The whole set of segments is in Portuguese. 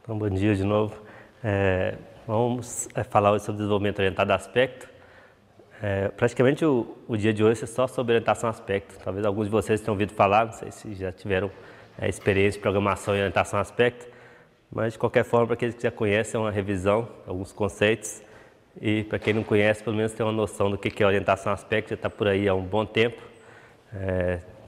Então, bom dia de novo. Vamos falar hoje sobre desenvolvimento orientado a aspecto. Praticamente o dia de hoje é só sobre orientação a aspecto. Talvez alguns de vocês tenham ouvido falar, não sei se já tiveram experiência de programação e orientação a aspecto, mas de qualquer forma, para aqueles que já conhecem, é uma revisão, alguns conceitos, e para quem não conhece, pelo menos tem uma noção do que é orientação a aspecto, já está por aí há um bom tempo.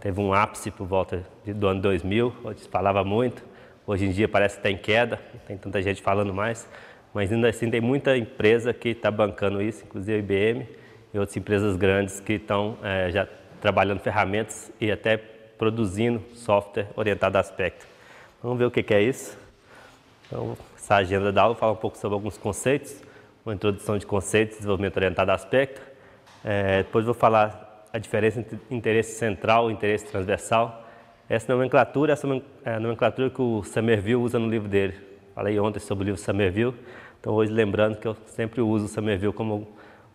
Teve um ápice por volta do ano 2000, onde se falava muito. Hoje em dia parece que está em queda, não tem tanta gente falando mais, mas ainda assim tem muita empresa que está bancando isso, inclusive a IBM e outras empresas grandes que estão já trabalhando ferramentas e até produzindo software orientado a aspecto. Vamos ver o que é isso. Então, essa agenda da aula fala um pouco sobre alguns conceitos, uma introdução de conceitos de desenvolvimento orientado a aspecto. Depois vou falar a diferença entre interesse central e interesse transversal. Essa nomenclatura é a nomenclatura que o Somerville usa no livro dele. Falei ontem sobre o livro Somerville, então hoje lembrando que eu sempre uso o Somerville como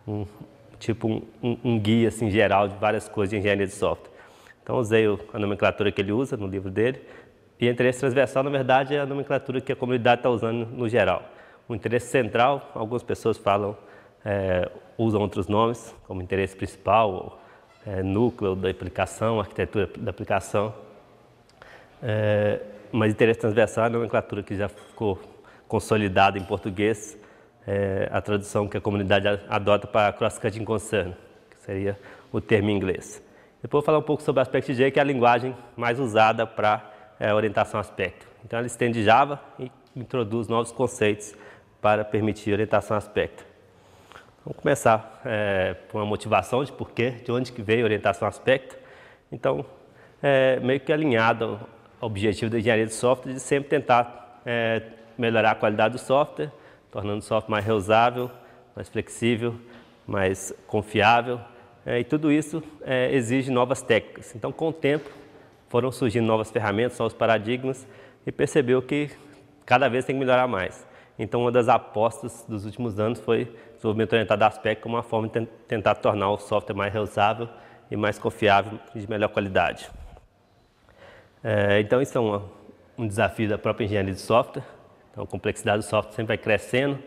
um guia assim, geral de várias coisas de engenharia de software. Então usei a nomenclatura que ele usa no livro dele. E interesse transversal, na verdade, é a nomenclatura que a comunidade está usando no geral. O interesse central, algumas pessoas falam, usam outros nomes, como interesse principal, núcleo da aplicação, arquitetura da aplicação. Mas interesse transversal é a nomenclatura que já ficou consolidada em português, a tradução que a comunidade adota para cross-cutting concern, que seria o termo em inglês. Depois vou falar um pouco sobre Aspect-J, que é a linguagem mais usada para orientação a aspecto. Então ela estende Java e introduz novos conceitos para permitir orientação a aspecto. Vamos começar com uma motivação de porquê, de onde que veio a orientação a aspecto. Então, meio que alinhado ao objetivo da engenharia de software de sempre tentar melhorar a qualidade do software, tornando o software mais reusável, mais flexível, mais confiável. E tudo isso exige novas técnicas. Então, com o tempo, foram surgindo novas ferramentas, novos paradigmas, e percebeu que cada vez tem que melhorar mais. Então, uma das apostas dos últimos anos foi o desenvolvimento orientado a aspecto como uma forma de tentar tornar o software mais reusável e mais confiável e de melhor qualidade. Então, isso é um desafio da própria engenharia de software. Então, a complexidade do software sempre vai crescendo.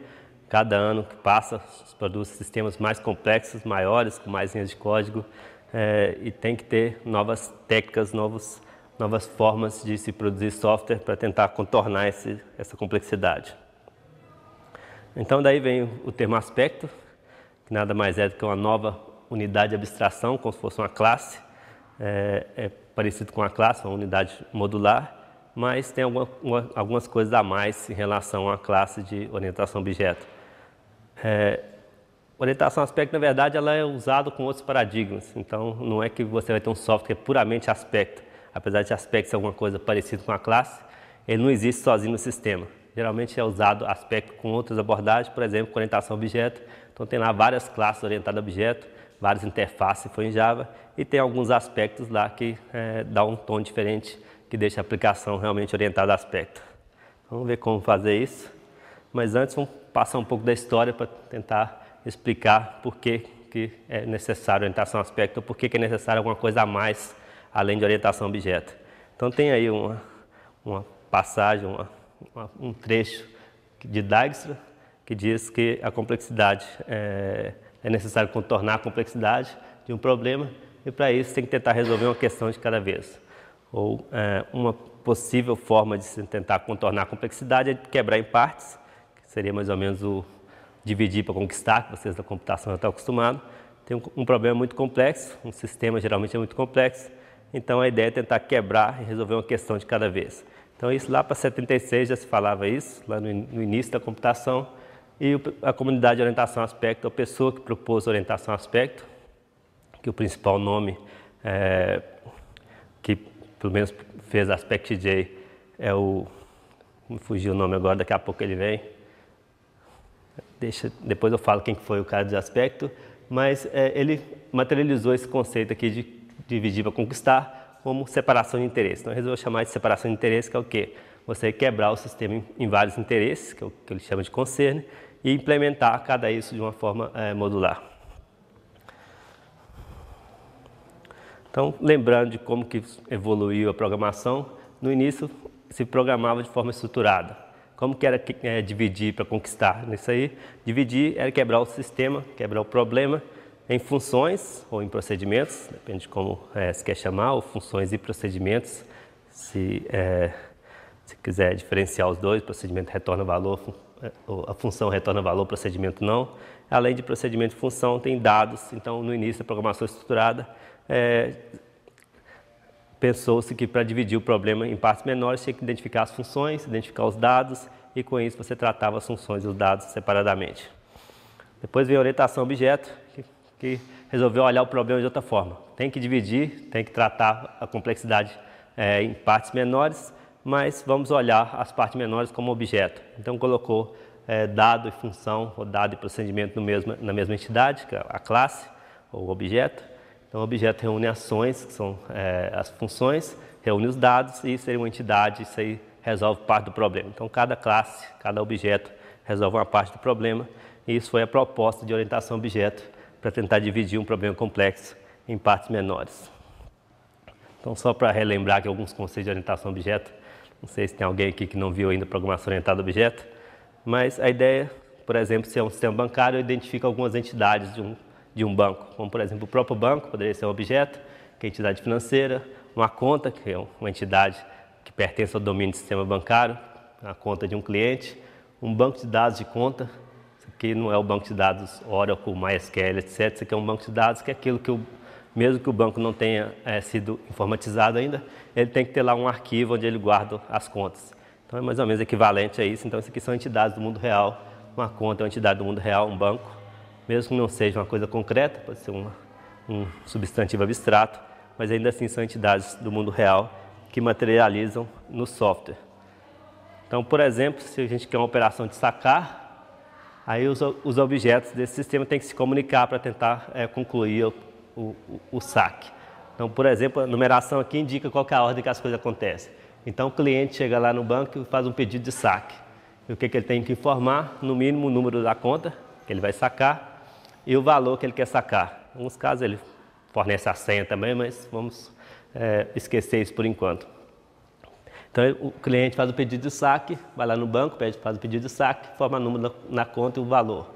Cada ano que passa, se produz sistemas mais complexos, maiores, com mais linhas de código, e tem que ter novas técnicas, novas formas de se produzir software para tentar contornar essa complexidade. Então, daí vem o termo aspecto, que nada mais é do que uma nova unidade de abstração, como se fosse uma classe. É parecido com a classe, uma unidade modular, mas tem algumas coisas a mais em relação à classe de orientação a objeto. Orientação a aspecto, na verdade, ela é usada com outros paradigmas. Então, não é que você vai ter um software que é puramente aspecto. Apesar de aspecto ser alguma coisa parecida com a classe, ele não existe sozinho no sistema. Geralmente é usado aspecto com outras abordagens, por exemplo, com orientação a objeto. Então, tem lá várias classes orientadas a objeto, várias interfaces, se for em Java, e tem alguns aspectos lá que dá um tom diferente, que deixa a aplicação realmente orientada a aspecto. Vamos ver como fazer isso. Mas antes, vamos passar um pouco da história para tentar explicar por que é necessário orientação a aspecto, ou por que é necessário alguma coisa a mais, além de orientação a objeto. Então, tem aí uma passagem, um trecho de Dijkstra, que diz que a complexidade é necessário contornar a complexidade de um problema, e para isso tem que tentar resolver uma questão de cada vez. Ou uma possível forma de se tentar contornar a complexidade é quebrar em partes, que seria mais ou menos o dividir para conquistar, que vocês da computação já estão acostumados. Tem um problema muito complexo, um sistema geralmente é muito complexo, então a ideia é tentar quebrar e resolver uma questão de cada vez. Então isso lá para 76 já se falava isso, lá no início da computação. E a comunidade de orientação a aspecto, a pessoa que propôs orientação a aspecto, que o principal nome que pelo menos fez AspectJ é o... me fugiu o nome agora, daqui a pouco ele vem. Depois eu falo quem foi o cara de aspecto, mas ele materializou esse conceito aqui de dividir para conquistar como separação de interesse. Então, resolveu chamar de separação de interesse, que é o quê? Você quebrar o sistema em vários interesses, que é o que ele chama de concern, e implementar cada isso de uma forma modular. Então, lembrando de como que evoluiu a programação, no início se programava de forma estruturada. Como que era dividir para conquistar? Nisso aí, dividir era quebrar o sistema, quebrar o problema em funções ou em procedimentos, depende de como se quer chamar, ou funções e procedimentos. Se quiser diferenciar os dois, procedimento retorna valor, a função retorna valor, procedimento não. Além de procedimento e função, tem dados. Então, no início da programação estruturada, pensou-se que para dividir o problema em partes menores, tinha que identificar as funções, identificar os dados, e com isso você tratava as funções e os dados separadamente. Depois veio a orientação a objeto, que resolveu olhar o problema de outra forma. Tem que dividir, tem que tratar a complexidade em partes menores, mas vamos olhar as partes menores como objeto. Então colocou dado e função, ou dado e procedimento na mesma entidade, que é a classe ou objeto. Então o objeto reúne ações, que são as funções, reúne os dados e seria uma entidade, isso aí resolve parte do problema. Então cada classe, cada objeto resolve uma parte do problema, e isso foi a proposta de orientação a objeto, para tentar dividir um problema complexo em partes menores. Então, só para relembrar aqui alguns conceitos de orientação a objeto, não sei se tem alguém aqui que não viu ainda programação orientada a objeto, mas a ideia, por exemplo, se é um sistema bancário, identifica algumas entidades de um banco, como por exemplo o próprio banco, poderia ser um objeto, que é a entidade financeira, uma conta, que é uma entidade que pertence ao domínio do sistema bancário, a conta de um cliente, um banco de dados de conta, que não é o banco de dados Oracle, MySQL, etc. Isso aqui é um banco de dados que é aquilo que, mesmo que o banco não tenha sido informatizado ainda, ele tem que ter lá um arquivo onde ele guarda as contas. Então é mais ou menos equivalente a isso. Então isso aqui são entidades do mundo real. Uma conta é uma entidade do mundo real, um banco. Mesmo que não seja uma coisa concreta, pode ser um substantivo abstrato, mas ainda assim são entidades do mundo real que materializam no software. Então, por exemplo, se a gente quer uma operação de sacar, aí os objetos desse sistema têm que se comunicar para tentar concluir o saque. Então, por exemplo, a numeração aqui indica qual que é a ordem que as coisas acontecem. Então, o cliente chega lá no banco e faz um pedido de saque. E o que ele tem que informar? No mínimo, o número da conta que ele vai sacar e o valor que ele quer sacar. Em alguns casos, ele fornece a senha também, mas vamos esquecer isso por enquanto. Então, o cliente faz o pedido de saque, vai lá no banco, faz o pedido de saque, forma o número na conta e o valor.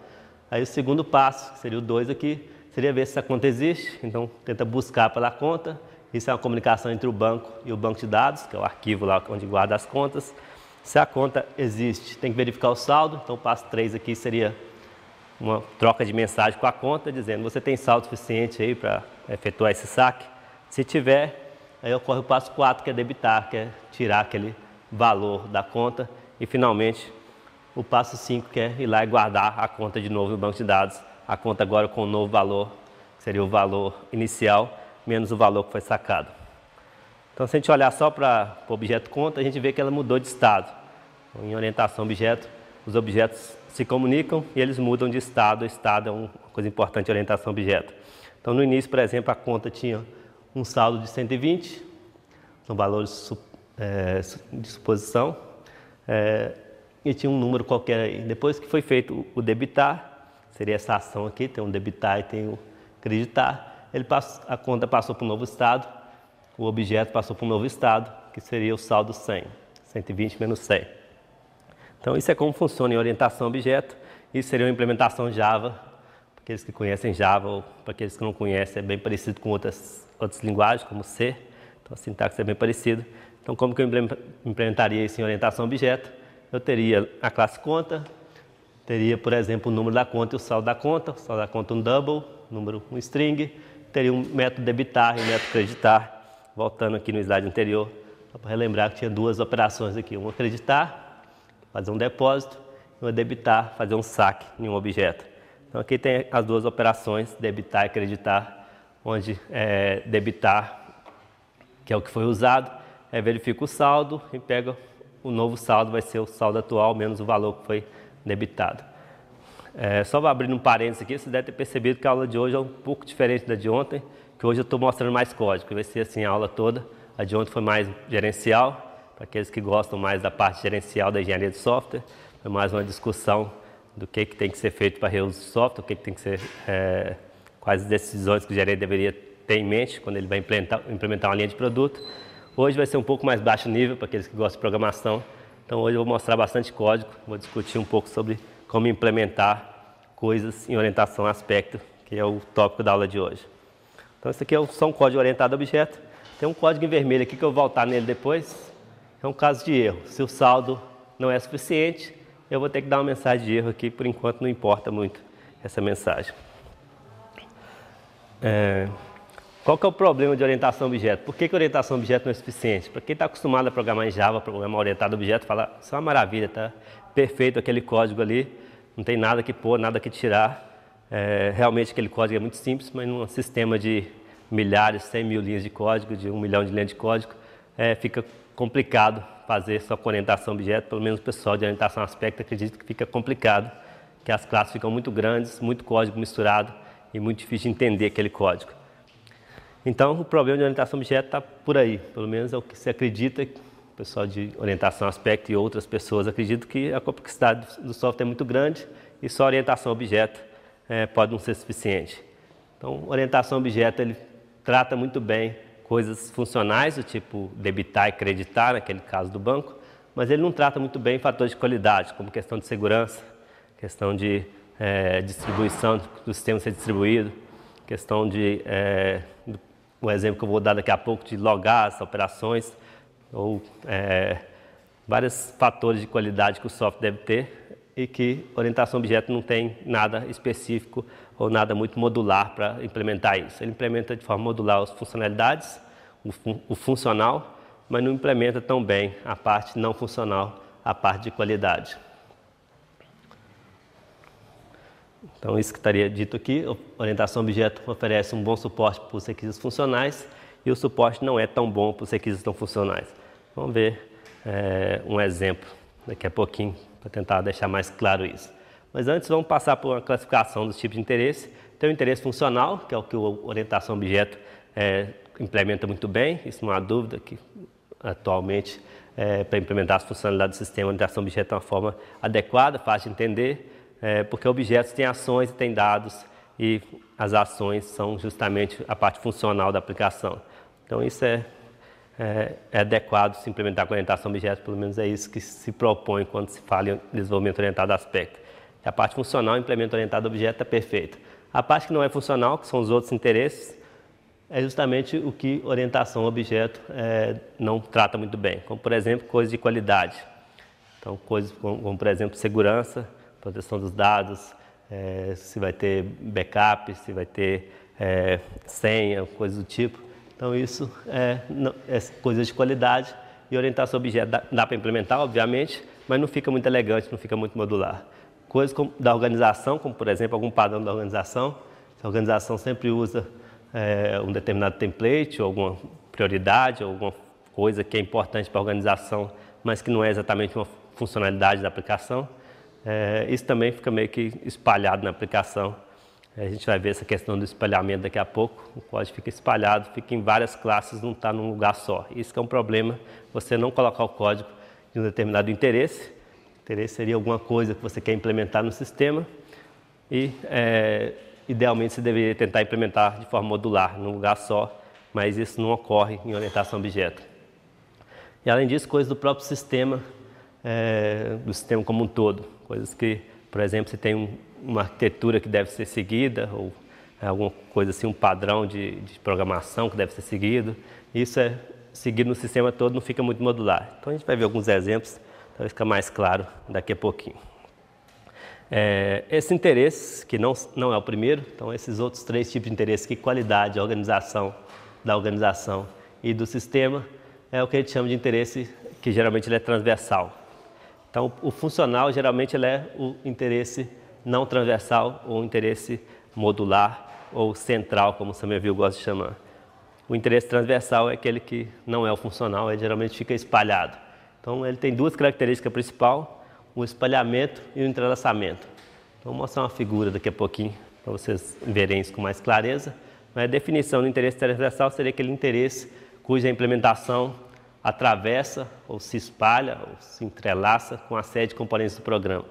Aí o segundo passo, que seria o 2 aqui, seria ver se essa conta existe. Então, tenta buscar pela conta. Isso é uma comunicação entre o banco e o banco de dados, que é o arquivo lá onde guarda as contas. Se a conta existe, tem que verificar o saldo. Então, o passo 3 aqui seria uma troca de mensagem com a conta, dizendo: você tem saldo suficiente aí para efetuar esse saque? Se tiver, aí ocorre o passo 4, que é debitar, que é tirar aquele valor da conta. E, finalmente, o passo 5, que é ir lá e guardar a conta de novo no banco de dados. A conta agora com o novo valor, que seria o valor inicial, menos o valor que foi sacado. Então, se a gente olhar só para o objeto conta, a gente vê que ela mudou de estado. Então, em orientação a objeto, os objetos se comunicam e eles mudam de estado. O estado é uma coisa importante em orientação a objeto. Então, no início, por exemplo, a conta tinha um saldo de 120, são valores de suposição, e tinha um número qualquer aí. Depois que foi feito o debitar, seria essa ação aqui, tem um debitar e tem o creditar, a conta passou para um novo estado, o objeto passou para um novo estado, que seria o saldo 100, 120 menos 100. Então isso é como funciona em orientação a objeto. Isso seria uma implementação Java, para aqueles que conhecem Java, ou para aqueles que não conhecem, é bem parecido com outras linguagens, como C, então a sintaxe é bem parecida. Então, como que eu implementaria isso em orientação a objeto? Eu teria a classe conta, teria, por exemplo, o número da conta e o saldo da conta um double, número um string, teria um método debitar e um método creditar. Voltando aqui no slide anterior, Só para relembrar que tinha duas operações aqui, uma acreditar, fazer um depósito, e uma debitar, fazer um saque em um objeto. Então aqui tem as duas operações, debitar e acreditar, onde debitar, que é o que foi usado, verifica o saldo e pega o novo saldo, vai ser o saldo atual menos o valor que foi debitado. Só abrindo um parênteses aqui, vocês devem ter percebido que a aula de hoje é um pouco diferente da de ontem, que hoje eu estou mostrando mais código, vai ser assim a aula toda. A de ontem foi mais gerencial, para aqueles que gostam mais da parte gerencial da engenharia de software, foi mais uma discussão do que tem que ser feito para reuso de software, o que tem que ser, quais decisões que o gerente deveria ter em mente quando ele vai implementar uma linha de produto. Hoje vai ser um pouco mais baixo nível para aqueles que gostam de programação, então hoje eu vou mostrar bastante código, vou discutir um pouco sobre como implementar coisas em orientação a aspecto, que é o tópico da aula de hoje. Então esse aqui é só um código orientado a objeto. Tem um código em vermelho aqui que eu vou voltar nele depois. É um caso de erro. Se o saldo não é suficiente, eu vou ter que dar uma mensagem de erro aqui. Por enquanto não importa muito essa mensagem. Qual que é o problema de orientação a objeto? Por que orientação a objeto não é suficiente? Para quem está acostumado a programar em Java, programar orientado a objeto, fala, isso é uma maravilha, tá perfeito aquele código ali, não tem nada que pôr, nada que tirar. Realmente aquele código é muito simples, mas num sistema de milhares, 100 mil linhas de código, de 1 milhão de linhas de código, fica complicado fazer só com orientação a objeto. Pelo menos o pessoal de orientação a aspecto acredita que fica complicado, que as classes ficam muito grandes, muito código misturado e muito difícil de entender aquele código. Então o problema de orientação a objeto está por aí, pelo menos é o que se acredita. O pessoal de orientação a aspecto e outras pessoas acreditam que a complexidade do software é muito grande e só orientação a objeto pode não ser suficiente. Então, orientação a objeto ele trata muito bem coisas funcionais, do tipo debitar e creditar, naquele caso do banco, mas ele não trata muito bem fatores de qualidade, como questão de segurança, questão de distribuição, do sistema ser distribuído, questão de, o exemplo que eu vou dar daqui a pouco, de logar as operações, ou vários fatores de qualidade que o software deve ter e que orientação a objeto não tem nada específico ou nada muito modular para implementar isso. Ele implementa de forma modular as funcionalidades, o funcional, mas não implementa tão bem a parte não funcional, a parte de qualidade. Então isso que estaria dito aqui, orientação a objeto oferece um bom suporte para os requisitos funcionais e o suporte não é tão bom para os requisitos não funcionais. Vamos ver um exemplo daqui a pouquinho para tentar deixar mais claro isso. Mas antes vamos passar por uma classificação dos tipos de interesse. Tem o interesse funcional, que é o que o orientação a objeto implementa muito bem, isso não há dúvida que atualmente para implementar as funcionalidades do sistema, a orientação a objeto é uma forma adequada, fácil de entender, porque objetos têm ações e têm dados e as ações são justamente a parte funcional da aplicação. Então isso é adequado se implementar com orientação a objeto, pelo menos é isso que se propõe quando se fala em desenvolvimento orientado a aspecto. A parte funcional, implemento orientado a objeto, é perfeito. A parte que não é funcional, que são os outros interesses, é justamente o que orientação a objeto não trata muito bem, como por exemplo coisas de qualidade. Então coisas como por exemplo segurança, proteção dos dados, se vai ter backup, se vai ter senha, coisas do tipo. Então isso é coisas de qualidade e orientação a objeto dá para implementar, obviamente, mas não fica muito elegante, não fica muito modular. Coisas da organização, como por exemplo algum padrão da organização, se a organização sempre usa um determinado template ou alguma prioridade, ou alguma coisa que é importante para a organização, mas que não é exatamente uma funcionalidade da aplicação, isso também fica meio que espalhado na aplicação. A gente vai ver essa questão do espalhamento daqui a pouco. O código fica espalhado, fica em várias classes, não está num lugar só. Isso que é um problema, você não colocar o código de um determinado interesse. Interesse seria alguma coisa que você quer implementar no sistema e, idealmente, você deveria tentar implementar de forma modular, num lugar só, mas isso não ocorre em orientação a objeto. E, além disso, coisas do próprio sistema, do sistema como um todo. Coisas que, por exemplo, se tem uma arquitetura que deve ser seguida, ou alguma coisa assim, um padrão de programação que deve ser seguido. Isso é seguido no sistema todo, não fica muito modular. Então a gente vai ver alguns exemplos, talvez ficar mais claro daqui a pouquinho. Esse interesse, que não é o primeiro, então esses outros três tipos de interesse, que qualidade, organização da organização e do sistema, é o que a gente chama de interesse, que geralmente ele é transversal. Então, o funcional, geralmente, ele é o interesse não transversal ou interesse modular ou central, como o Somerville gosta de chamar. O interesse transversal é aquele que não é o funcional, ele geralmente fica espalhado. Então, ele tem duas características principais, o espalhamento e o entrelaçamento. Então, vou mostrar uma figura daqui a pouquinho, para vocês verem isso com mais clareza. Mas a definição do interesse transversal seria aquele interesse cuja implementação atravessa, ou se espalha, ou se entrelaça com a série de componentes do programa.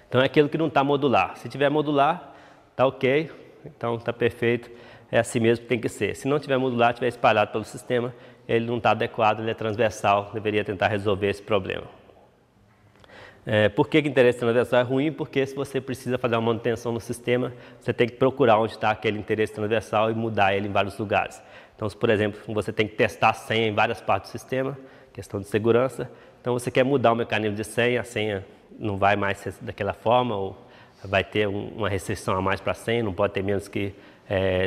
Então, é aquilo que não está modular. Se tiver modular, está ok, então está perfeito, é assim mesmo que tem que ser. Se não tiver modular, tiver espalhado pelo sistema, ele não está adequado, ele é transversal, deveria tentar resolver esse problema. Por que o interesse transversal é ruim? Porque se você precisa fazer uma manutenção no sistema, você tem que procurar onde está aquele interesse transversal e mudar ele em vários lugares. Então, se, por exemplo, você tem que testar a senha em várias partes do sistema, questão de segurança, então você quer mudar o mecanismo de senha, a senha não vai mais ser daquela forma, ou vai ter uma restrição a mais para a senha, não pode ter menos que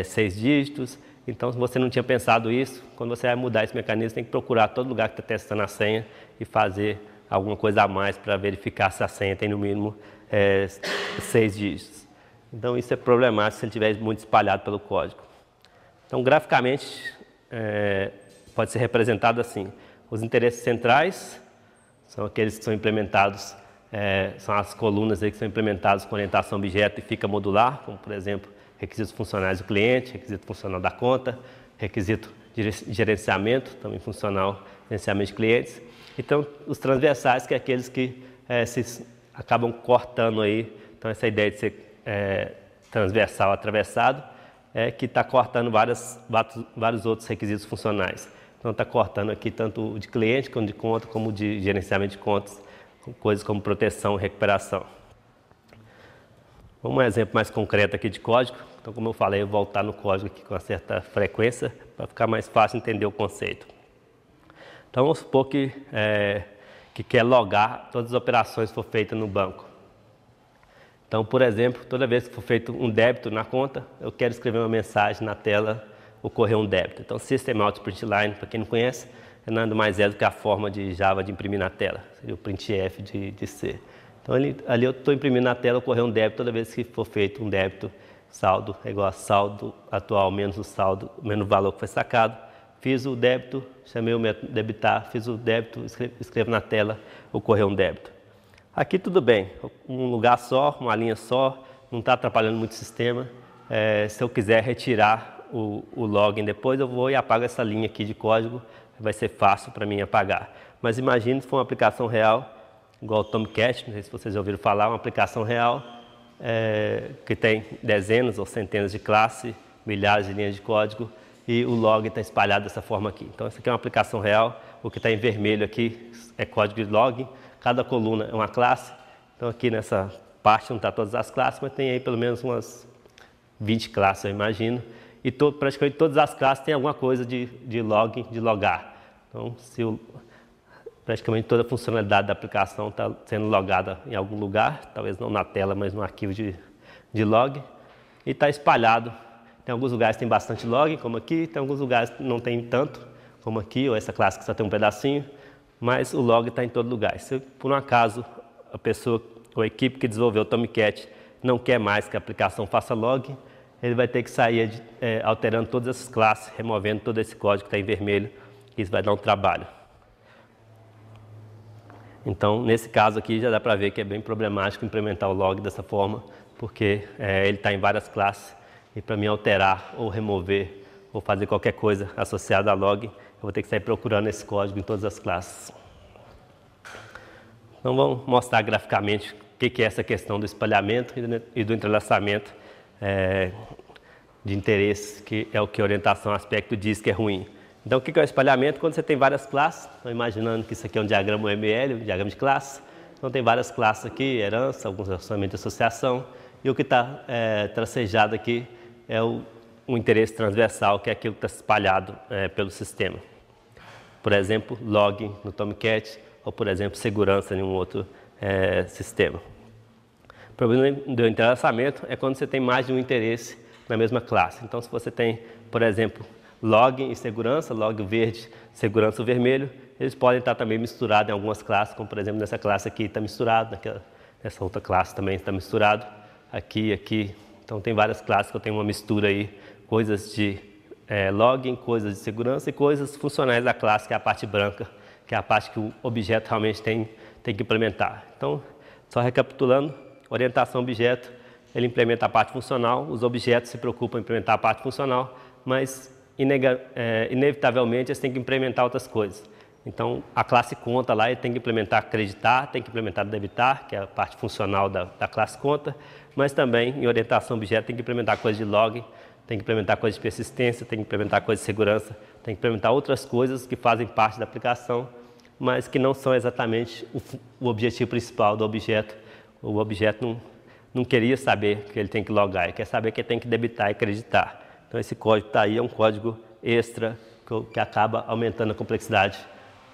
6 dígitos. Então, se você não tinha pensado isso, quando você vai mudar esse mecanismo, você tem que procurar todo lugar que está testando a senha e fazer alguma coisa a mais para verificar se a senha tem no mínimo 6 dígitos. Então, isso é problemático se ele estiver muito espalhado pelo código. Então, graficamente, pode ser representado assim. Os interesses centrais são aqueles que são implementados, são as colunas aí que são implementadas com orientação objeto e fica modular, como, por exemplo, requisitos funcionais do cliente, requisito funcional da conta, requisito de gerenciamento, também funcional, gerenciamento de clientes. Então, os transversais, que é aqueles que se acabam cortando aí. Então, essa ideia de ser transversal atravessado é que está cortando vários outros requisitos funcionais. Então, está cortando aqui tanto o de cliente, como de conta, como o de gerenciamento de contas, coisas como proteção e recuperação. Um exemplo mais concreto aqui de código. Então, como eu falei, eu vou voltar no código aqui com uma certa frequência para ficar mais fácil entender o conceito. Então, vamos supor que quer logar todas as operações que for feitas no banco. Então, por exemplo, toda vez que for feito um débito na conta, eu quero escrever uma mensagem na tela, ocorreu um débito. Então, System Out Print Line, para quem não conhece, é nada mais do que a forma de Java de imprimir na tela, seria o printf de C. Então, ali eu estou imprimindo na tela, ocorreu um débito toda vez que for feito um débito, saldo é igual a saldo atual menos o saldo, menos o valor que foi sacado. Fiz o débito, chamei o método debitar, fiz o débito, escrevo na tela, ocorreu um débito. Aqui tudo bem, um lugar só, uma linha só, não está atrapalhando muito o sistema. Se eu quiser retirar o login depois, eu vou e apago essa linha aqui de código, vai ser fácil para mim apagar. Mas imagine se for uma aplicação real, igual o Tomcat, não sei se vocês já ouviram falar, uma aplicação real que tem dezenas ou centenas de classes, milhares de linhas de código, e o log está espalhado dessa forma aqui. Então, essa aqui é uma aplicação real, o que está em vermelho aqui é código de log, cada coluna é uma classe. Então, aqui nessa parte não está todas as classes, mas tem aí pelo menos umas 20 classes, eu imagino. E praticamente todas as classes têm alguma coisa de log, de logar. Então, praticamente toda a funcionalidade da aplicação está sendo logada em algum lugar, talvez não na tela, mas no arquivo de log, e está espalhado. Tem alguns lugares que tem bastante log, como aqui, tem alguns lugares que não tem tanto, como aqui, ou essa classe que só tem um pedacinho, mas o log está em todo lugar. Se por um acaso a pessoa ou a equipe que desenvolveu o Tomcat não quer mais que a aplicação faça log, ele vai ter que sair alterando todas essas classes, removendo todo esse código que está em vermelho, e isso vai dar um trabalho. Então, nesse caso aqui, já dá para ver que é bem problemático implementar o log dessa forma, porque ele está em várias classes, e para mim alterar ou remover ou fazer qualquer coisa associada a log, eu vou ter que sair procurando esse código em todas as classes. Então, vamos mostrar graficamente o que é essa questão do espalhamento e do entrelaçamento de interesse, que é o que a orientação aspecto diz que é ruim. Então, o que é o espalhamento? Quando você tem várias classes, estou imaginando que isso aqui é um diagrama UML, um diagrama de classe. Então, tem várias classes aqui, herança, alguns relacionamentos de associação, e o que está tracejado aqui é o interesse transversal, que é aquilo que está espalhado pelo sistema. Por exemplo, log no Tomcat, ou, por exemplo, segurança em um outro sistema. O problema do entrelaçamento é quando você tem mais de um interesse na mesma classe. Então, se você tem, por exemplo, log e segurança, log verde, segurança vermelho, eles podem estar também misturados em algumas classes, como por exemplo nessa classe aqui está misturado, nessa outra classe também está misturado, aqui. Então tem várias classes que eu tenho uma mistura aí, coisas de login, coisas de segurança e coisas funcionais da classe, que é a parte branca, que é a parte que o objeto realmente tem que implementar. Então, só recapitulando, orientação objeto, ele implementa a parte funcional, os objetos se preocupam em implementar a parte funcional, mas inevitavelmente eles têm que implementar outras coisas. Então, a classe conta lá, ele tem que implementar acreditar, tem que implementar debitar, que é a parte funcional da classe conta, mas também em orientação objeto tem que implementar coisas de log, tem que implementar coisas de persistência, tem que implementar coisas de segurança, tem que implementar outras coisas que fazem parte da aplicação, mas que não são exatamente o objetivo principal do objeto. O objeto não queria saber que ele tem que logar, ele quer saber que ele tem que debitar e acreditar. Então esse código está aí, é um código extra que acaba aumentando a complexidade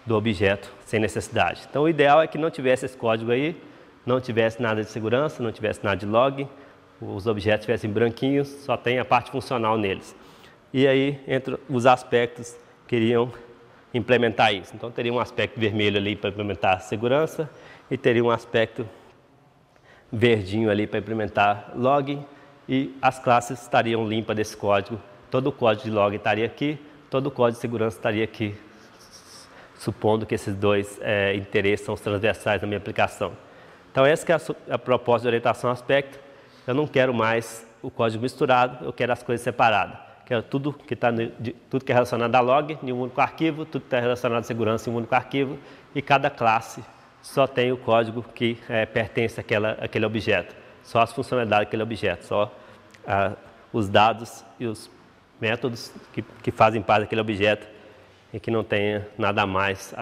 do objeto sem necessidade. Então o ideal é que não tivesse esse código aí, não tivesse nada de segurança, não tivesse nada de log, os objetos estivessem branquinhos, só tem a parte funcional neles. E aí, entre os aspectos, queriam implementar isso. Então teria um aspecto vermelho ali para implementar segurança e teria um aspecto verdinho ali para implementar log, e as classes estariam limpas desse código. Todo o código de log estaria aqui, todo o código de segurança estaria aqui, supondo que esses dois interesses são transversais na minha aplicação. Então essa que é a proposta de orientação a aspecto. Eu não quero mais o código misturado, eu quero as coisas separadas. Quero tudo que é relacionado a log em um único arquivo, tudo que está relacionado a segurança em um único arquivo, e cada classe só tem o código que pertence àquele objeto, só as funcionalidades daquele objeto, só os dados e os métodos que fazem parte daquele objeto e que não tenha nada mais